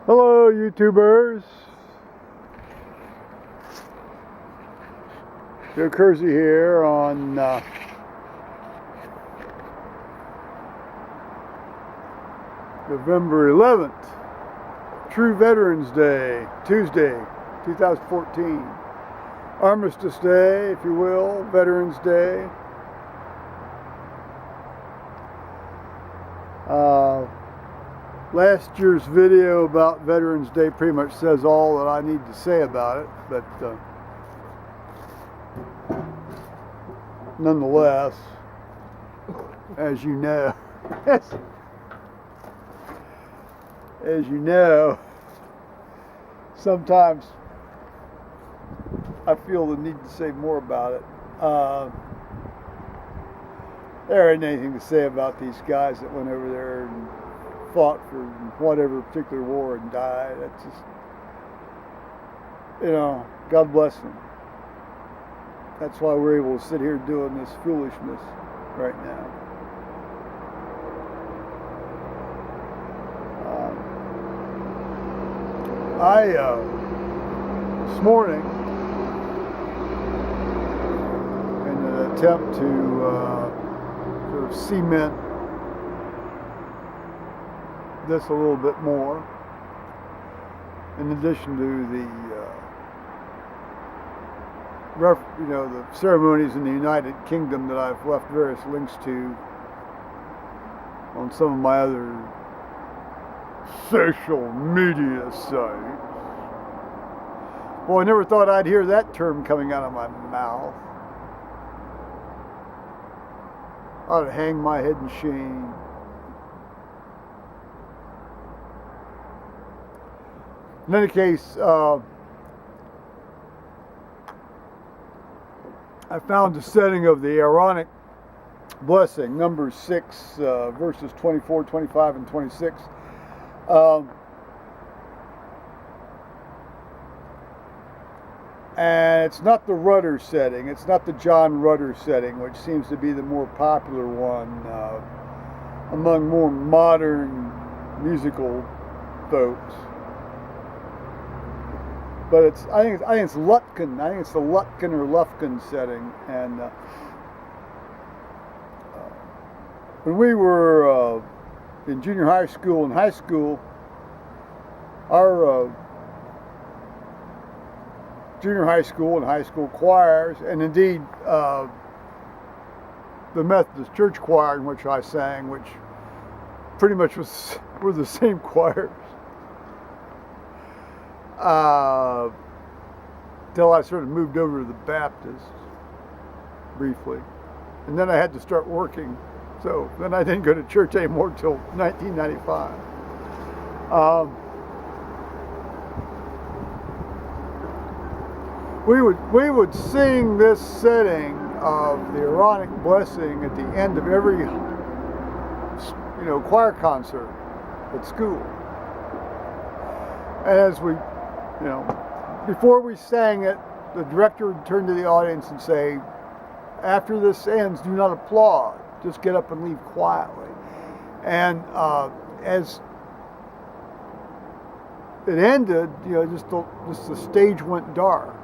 Hello, YouTubers. Joe Kersey here on November 11th, True Veterans Day, Tuesday, 2014. Armistice Day, if you will, Veterans Day. Last year's video about Veterans Day pretty much says all that I need to say about it, but nonetheless, as you know, sometimes I feel the need to say more about it. There ain't anything to say about these guys that went over there and fought for whatever particular war and died. That's just, God bless them. That's why we're able to sit here doing this foolishness right now. This morning, in an attempt to sort of cement this a little bit more, in addition to the ceremonies in the United Kingdom that I've left various links to on some of my other social media sites. Boy, I never thought I'd hear that term coming out of my mouth. I ought to hang my head in shame. In any case, I found the setting of the Aaronic blessing, number 6, verses 24, 25, and 26. And it's not the Rudder setting. It's not the John Rudder setting, which seems to be the more popular one among more modern musical folks. But I think it's Lutkin. I think it's the Lutkin or Lufkin setting. And when we were in junior high school and high school, our junior high school and high school choirs, and indeed the Methodist Church choir in which I sang, which pretty much were the same choirs. Till I sort of moved over to the Baptist briefly, and then I had to start working, so then I didn't go to church anymore till 1995. We would sing this setting of the Aaronic blessing at the end of every choir concert at school, and as we before we sang it, the director would turn to the audience and say, after this ends, do not applaud. Just get up and leave quietly. And as it ended, just the stage went dark.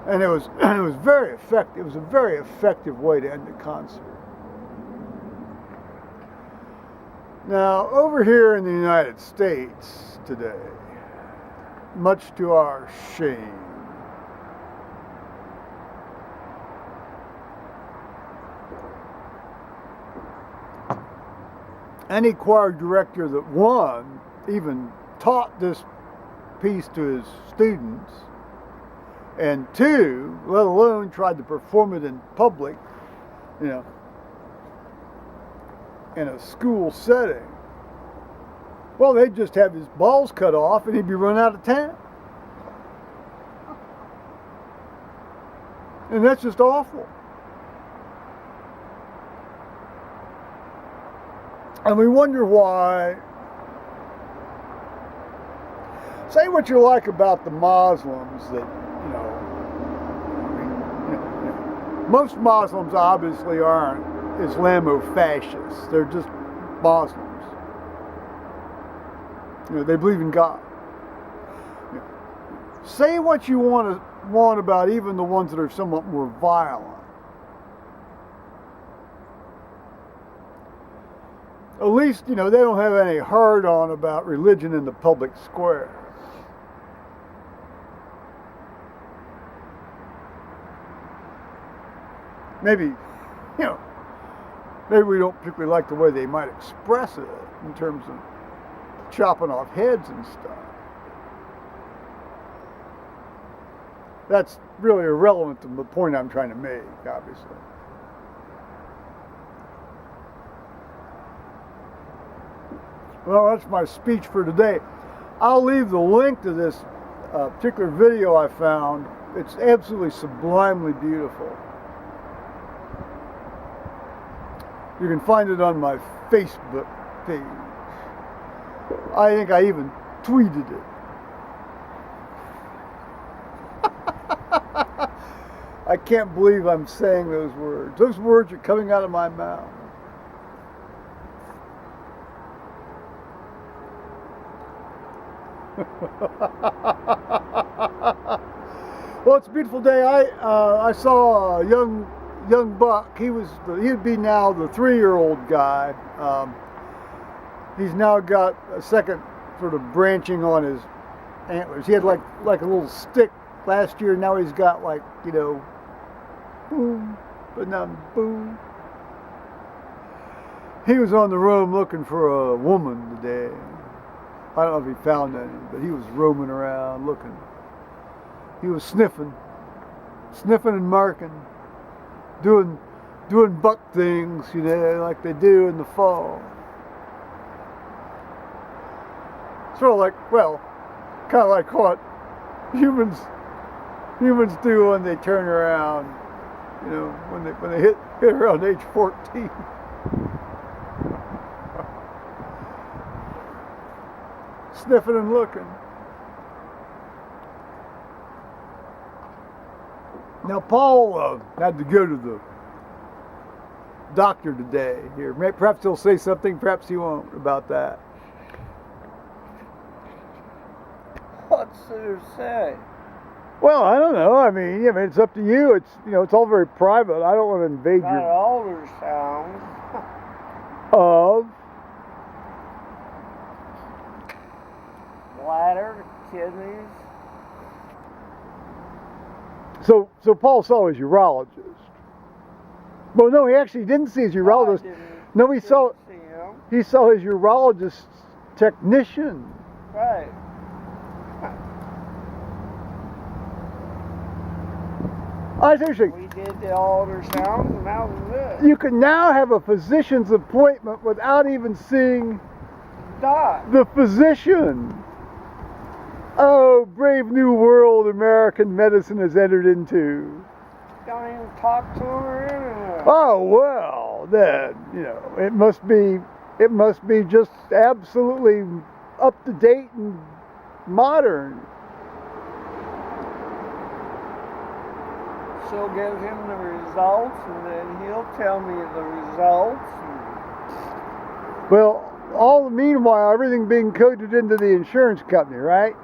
And it was very effective. It was a very effective way to end the concert. Now, over here in the United States today, much to our shame, any choir director that, one, even taught this piece to his students, and two, let alone tried to perform it in public, in a school setting, well, they'd just have his balls cut off and he'd be run out of town. And that's just awful. And we wonder why. Say what you like about the Muslims that, most Muslims obviously aren't Islamo-fascists. They're just Muslims. They believe in God. Say what you want about even the ones that are somewhat more violent. At least, they don't have any hard-on about religion in the public square. Maybe we don't particularly like the way they might express it in terms of chopping off heads and stuff. That's really irrelevant to the point I'm trying to make, obviously. Well, that's my speech for today. I'll leave the link to this particular video I found. It's absolutely sublimely beautiful. You can find it on my Facebook page. I think I even tweeted it. I can't believe I'm saying those words. Those words are coming out of my mouth. Well, it's a beautiful day. I saw a young buck. He'd be now the 3-year-old guy. He's now got a second sort of branching on his antlers. He had like a little stick last year. Now he's got boom, but now boom. He was on the roam looking for a woman today. I don't know if he found any, but he was roaming around looking. He was sniffing and marking, doing buck things, like they do in the fall. Sort of kind of like what humans do when they turn around, when they hit around age 14. Sniffing and looking. Now, Paul had to go to the doctor today. Here, perhaps he'll say something, perhaps he won't about that. What's there to say? Well, I don't know. I mean, it's up to you. It's all very private. I don't want to invade Got your ultrasounds. of. Bladder, kidneys. So Paul saw his urologist. Well, no, he actually didn't see his urologist. No, he saw his urologist's technician. Right. I seriously. We did the ultrasounds, and that was it. You can now have a physician's appointment without even seeing the physician. Oh, brave new world American medicine has entered into. Don't even talk to her anymore. Oh, well, then, it must be just absolutely up to date and modern. She'll give him the results, and then he'll tell me the results. Well, all the meanwhile, everything being coded into the insurance company, right?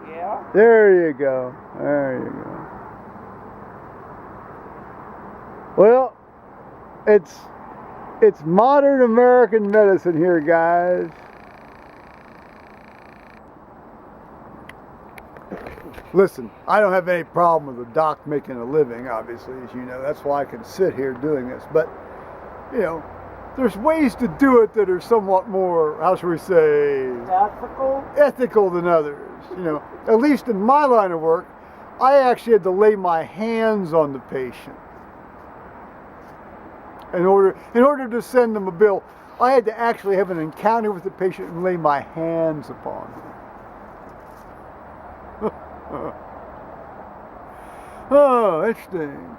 Yeah. There you go. Well, it's modern American medicine here, guys. Listen, I don't have any problem with a doc making a living, obviously, as you know. That's why I can sit here doing this. But, there's ways to do it that are somewhat more, how shall we say, ethical than others. At least in my line of work, I actually had to lay my hands on the patient. In order to send them a bill, I had to actually have an encounter with the patient and lay my hands upon him. Oh, interesting.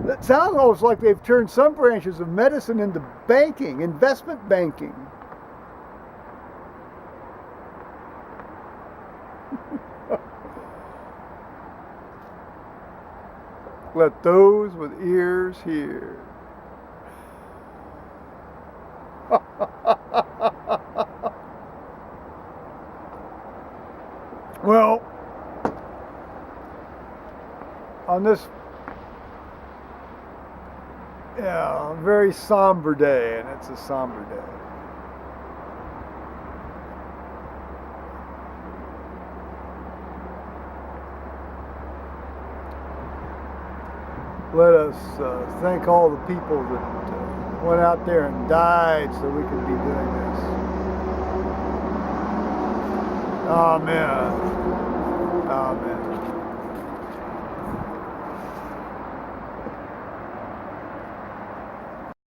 That sounds almost like they've turned some branches of medicine into banking, investment banking. Let those with ears hear. on this very somber day, and it's a somber day. Let us thank all the people that went out there and died so we could be doing this. Amen. Amen.